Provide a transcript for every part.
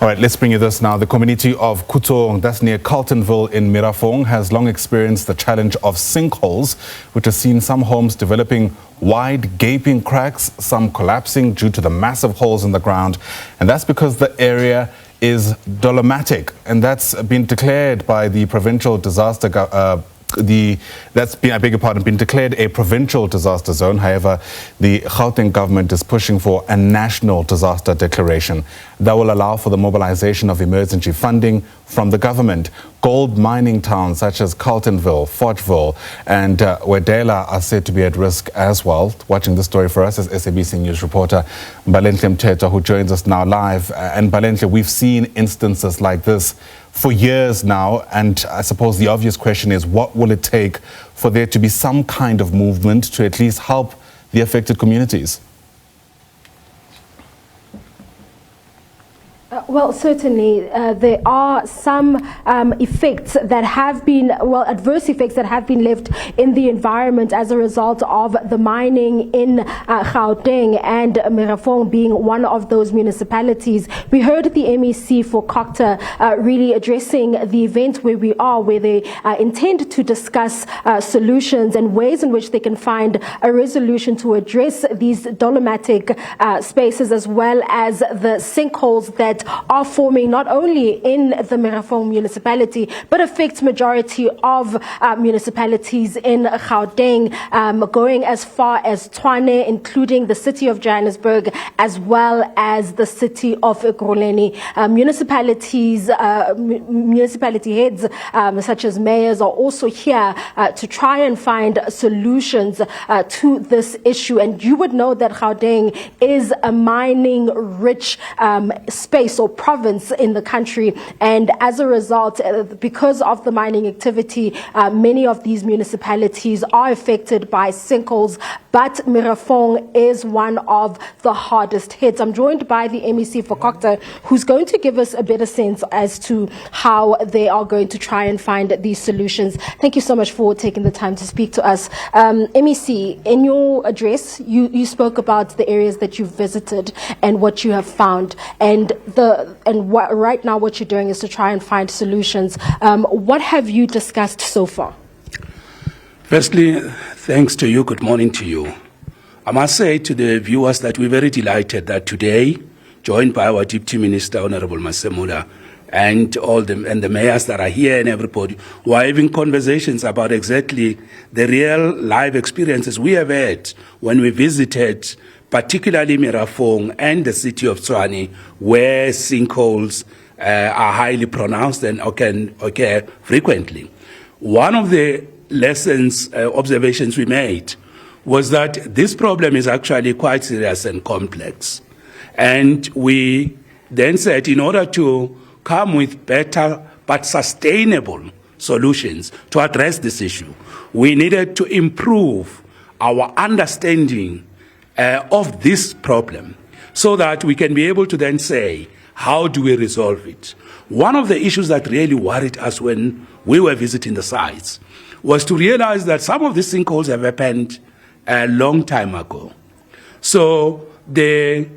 All right, let's bring you this now. The community of Khutsong, that's near Carletonville in Merafong, has long experienced the challenge of sinkholes, which has seen some homes developing wide gaping cracks, some collapsing due to the massive holes in the ground. And that's because the area is dolomatic, and that's been declared by the provincial disaster been declared a provincial disaster zone. However, the Gauteng government is pushing for a national disaster declaration that will allow for the mobilization of emergency funding from the government. Gold mining towns such as Carletonville, Fochville and Wedela are said to be at risk as well. Watching the story for us is SABC News reporter Mbalenhle Mthethwa, who joins us now live. And Mbalenhle, we've seen instances like this for years now, and I suppose the obvious question is, what will it take for there to be some kind of movement to at least help the affected communities? Well, certainly there are some effects that have been, adverse effects that have been left in the environment as a result of the mining in Gauteng, and Merafong being one of those municipalities. We heard the MEC for COGTA really addressing the event where we are, where they intend to discuss solutions and ways in which they can find a resolution to address these dolomatic spaces, as well as the sinkholes that are forming not only in the Merafong municipality, but affects majority of municipalities in Gauteng, going as far as Tshwane, including the city of Johannesburg, as well as the city of Ekurhuleni. Municipality heads, such as mayors, are also here to try and find solutions to this issue. And you would know that Gauteng is a mining-rich space or province in the country, and as a result, because of the mining activity, many of these municipalities are affected by sinkholes, but Merafong is one of the hardest hit. I'm joined by the MEC for COGTA, who's going to give us a better sense as to how they are going to try and find these solutions. Thank you so much for taking the time to speak to us. MEC, in your address, you spoke about the areas that you've visited and what you have found, right now what you're doing is to try and find solutions. What have you discussed so far? Firstly, thanks to you. Good morning to you. I must say to the viewers that we're very delighted that today, joined by our Deputy Minister, Honorable Masemula, and the mayors that are here and everybody, who are having conversations about exactly the real live experiences we have had when we visited particularly Merafong and the city of Tshwane, where sinkholes are highly pronounced and occur frequently. One of the lessons, observations we made was that this problem is actually quite serious and complex. And we then said, in order to come with better but sustainable solutions to address this issue, we needed to improve our understanding of this problem, so that we can be able to then say, how do we resolve it? One of the issues that really worried us when we were visiting the sites was to realize that some of these sinkholes have happened a long time ago. So the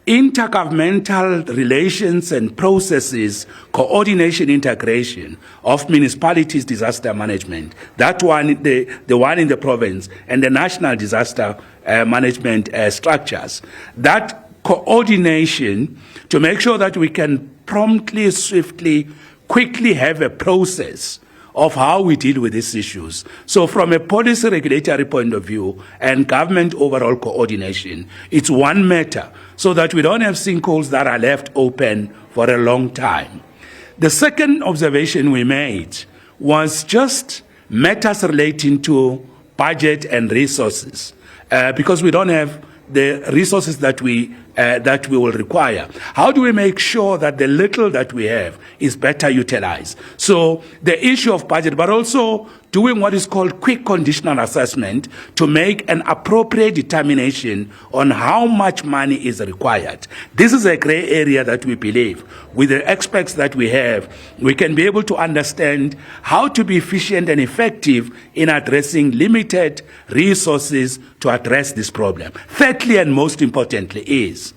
intergovernmental relations and processes, coordination, integration of municipalities' disaster management, that one, the one in the province, and the national disaster management structures, that coordination to make sure that we can promptly, swiftly, quickly have a process of how we deal with these issues. So from a policy regulatory point of view and government overall coordination, it's one matter, so that we don't have sinkholes that are left open for a long time. The second observation we made was just matters relating to budget and resources, because we don't have the resources that we will require. How do we make sure that the little that we have is better utilized? So the issue of budget, but also doing what is called quick conditional assessment to make an appropriate determination on how much money is required. This is a gray area that we believe, with the experts that we have, we can be able to understand how to be efficient and effective in addressing limited resources to address this problem. Thirdly, and most importantly, is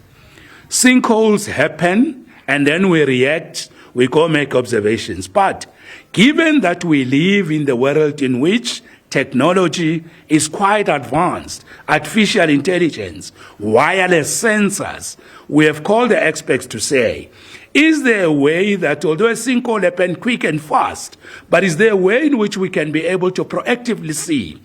sinkholes happen and then we react, we go make observations. But given that we live in the world in which technology is quite advanced, artificial intelligence, wireless sensors, we have called the experts to say, is there a way that, although a sinkhole happens quick and fast, but is there a way in which we can be able to proactively see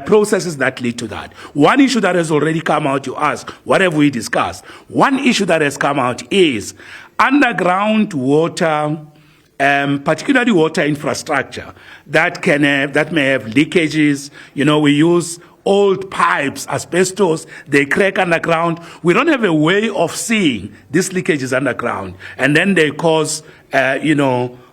processes that lead to that? One issue that has already come out, you ask, what have we discussed? One issue that has come out is underground water, particularly water infrastructure that may have leakages. You know, we use old pipes, asbestos, they crack underground. We don't have a way of seeing these leakages underground, and then they cause,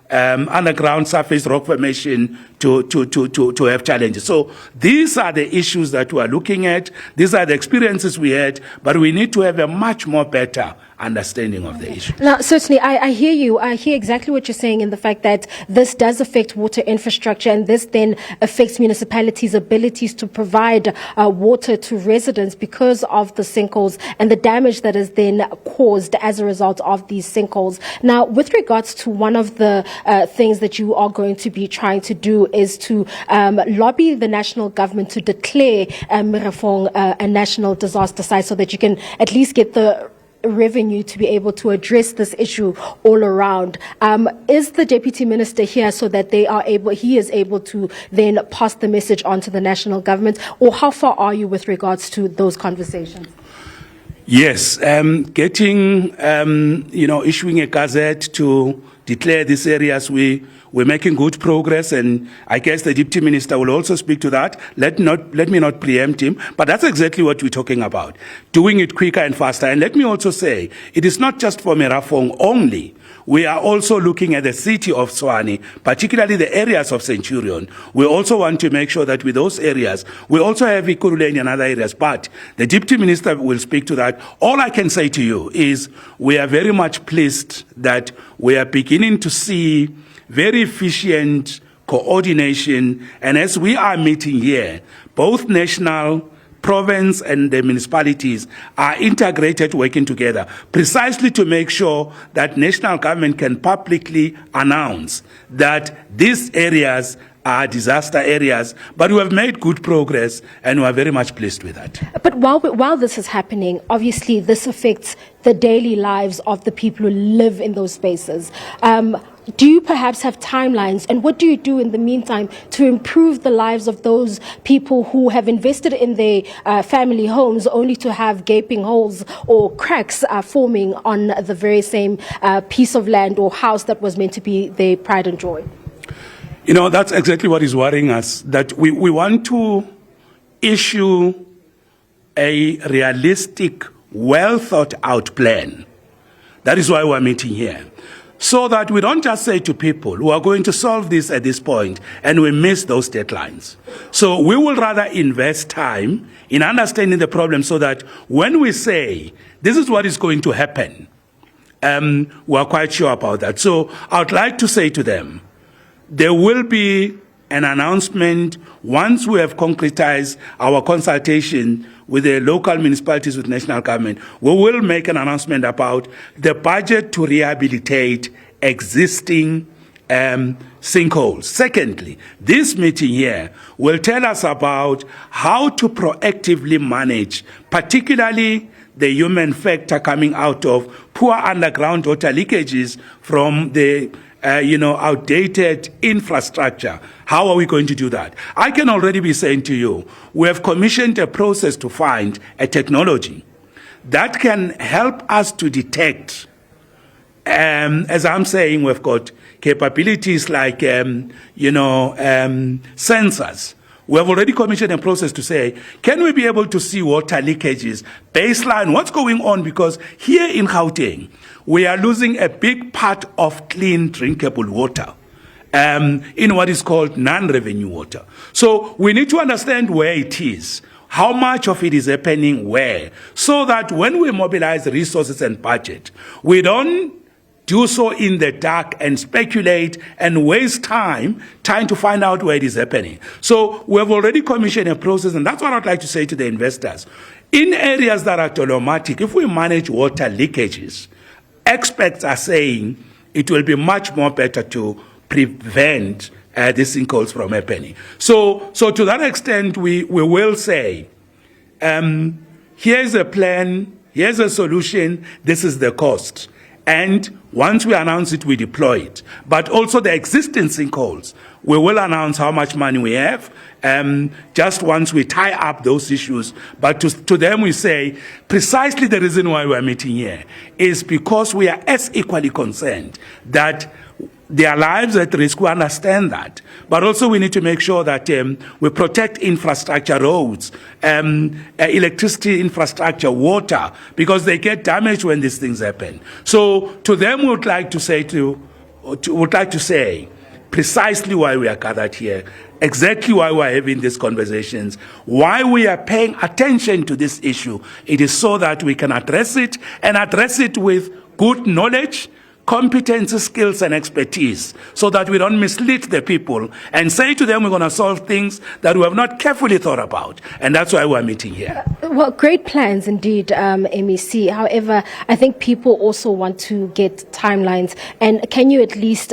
underground surface rock formation to have challenges. So these are the issues that we are looking at. These are the experiences we had, but we need to have a much more better understanding of the issue. Now, certainly, I hear you. I hear exactly what you're saying in the fact that this does affect water infrastructure, and this then affects municipalities' abilities to provide water to residents because of the sinkholes and the damage that is then caused as a result of these sinkholes. Now, with regards to one of the things that you are going to be trying to do is to lobby the national government to declare Merafong a national disaster site so that you can at least get the revenue to be able to address this issue all around. Is the deputy minister here so that he is able to then pass the message on to the national government, or how far are you with regards to those conversations? Yes, issuing a gazette to declare these areas, we're making good progress, and I guess the deputy minister will also speak to that. Let me not preempt him, but that's exactly what we're talking about, doing it quicker and faster. And let me also say, it is not just for Merafong only. We are also looking at the city of Tshwane, particularly the areas of Centurion. We also want to make sure that with those areas, we also have Ikuruleni and other areas, but the deputy minister will speak to that. All I can say to you is we are very much pleased that we are beginning to see very efficient coordination, and as we are meeting here, both national, province and the municipalities are integrated, working together precisely to make sure that national government can publicly announce that these areas are disaster areas. But we have made good progress, and we are very much pleased with that. But while this is happening, obviously this affects the daily lives of the people who live in those spaces. Do you perhaps have timelines, and what do you do in the meantime to improve the lives of those people who have invested in their family homes only to have gaping holes or cracks forming on the very same piece of land or house that was meant to be their pride and joy? You know, that's exactly what is worrying us, that we want to issue a realistic, well thought out plan. That is why we're meeting here. So that we don't just say to people, we are going to solve this at this point, and we miss those deadlines. So we will rather invest time in understanding the problem so that when we say, this is what is going to happen, we are quite sure about that. So I would like to say to them, there will be an announcement once we have concretized our consultation with the local municipalities, with national government. We will make an announcement about the budget to rehabilitate existing sinkholes. Secondly, this meeting here will tell us about how to proactively manage, particularly the human factor coming out of poor underground water leakages from the outdated infrastructure. How are we going to do that? I can already be saying to you, we have commissioned a process to find a technology that can help us to detect, as I'm saying, we've got capabilities like, sensors. We have already commissioned a process to say, can we be able to see water leakages, baseline, what's going on? Because here in Gauteng, we are losing a big part of clean drinkable water in what is called non-revenue water. So we need to understand where it is, how much of it is happening where, so that when we mobilize resources and budget, we don't do so in the dark and speculate and waste time trying to find out where it is happening. So we have already commissioned a process, and that's what I'd like to say to the investors. In areas that are dolomatic, if we manage water leakages, experts are saying it will be much more better to prevent the sinkholes from happening. So to that extent, we will say, here's a plan, here's a solution, this is the cost. And once we announce it, we deploy it. But also the existing sinkholes, we will announce how much money we have, just once we tie up those issues. But to them we say, precisely the reason why we're meeting here is because we are as equally concerned that their lives at risk, we understand that. But also we need to make sure that we protect infrastructure, roads, electricity infrastructure, water, because they get damaged when these things happen. So to them we would like to say precisely why we are gathered here, exactly why we are having these conversations, why we are paying attention to this issue. It is so that we can address it, and address it with good knowledge, competency, skills, and expertise, so that we don't mislead the people and say to them we're going to solve things that we have not carefully thought about. And that's why we're meeting here. Well, great plans indeed, MEC. However, I think people also want to get timelines. And can you at least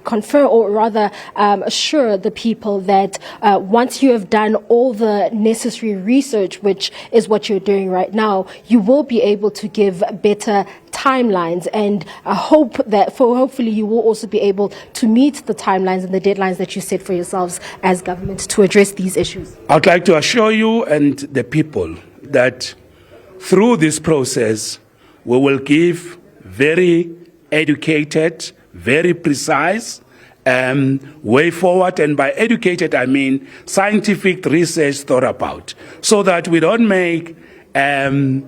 confirm, or rather assure the people that once you have done all the necessary research, which is what you're doing right now, you will be able to give better timelines, and hope that hopefully you will also be able to meet the timelines and the deadlines that you set for yourselves as government to address these issues? I'd like to assure you and the people that through this process we will give very educated, very precise way forward, and by educated I mean scientific research thought about, so that we don't make timelines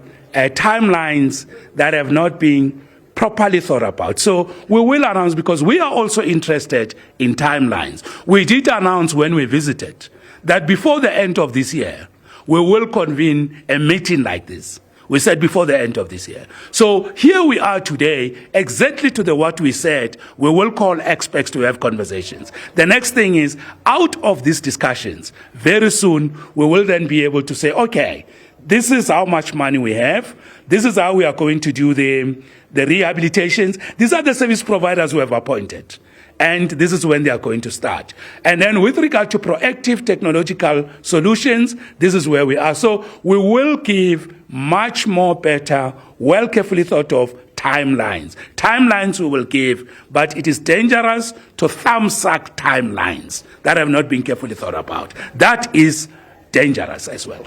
that have not been properly thought about. So we will announce, because we are also interested in timelines. We did announce when we visited that before the end of this year we will convene a meeting like this. We said before the end of this year. So here we are today, exactly to what we said. We will call experts to have conversations. The next thing is, out of these discussions, very soon we will then be able to say, okay, this is how much money we have. This is how we are going to do the rehabilitations. These are the service providers we have appointed. And this is when they are going to start. And then with regard to proactive technological solutions, this is where we are. So we will give much more better, well carefully thought of timelines. Timelines we will give, but it is dangerous to thumbsuck timelines that have not been carefully thought about. That is dangerous as well.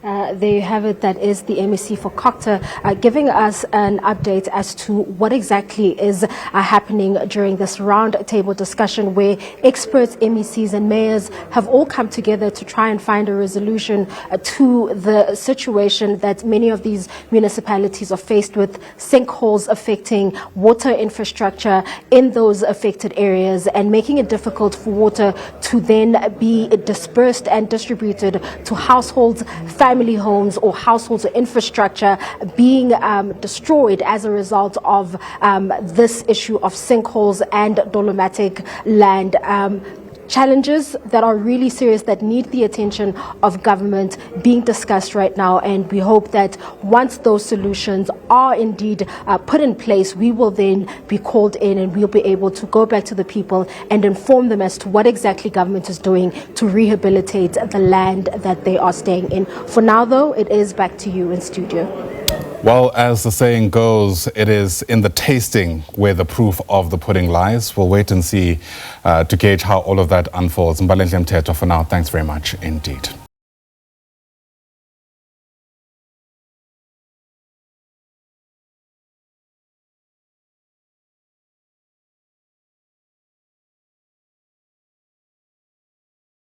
There you have it. That is the MEC for COGTA giving us an update as to what exactly is happening during this round table discussion, where experts, MECs and mayors have all come together to try and find a resolution to the situation that many of these municipalities are faced with, sinkholes affecting water infrastructure in those affected areas and making it difficult for water to then be dispersed and distributed to households, family homes, or households or infrastructure being destroyed as a result of this issue of sinkholes and dolomatic land. Challenges that are really serious, that need the attention of government, being discussed right now, and we hope that once those solutions are indeed put in place, we will then be called in and we'll be able to go back to the people and inform them as to what exactly government is doing to rehabilitate the land that they are staying in. For now though, it is back to you in studio. Well, as the saying goes, it is in the tasting where the proof of the pudding lies. We'll wait and see to gauge how all of that unfolds. Mbalenhle Mthethwa, for now, thanks very much indeed.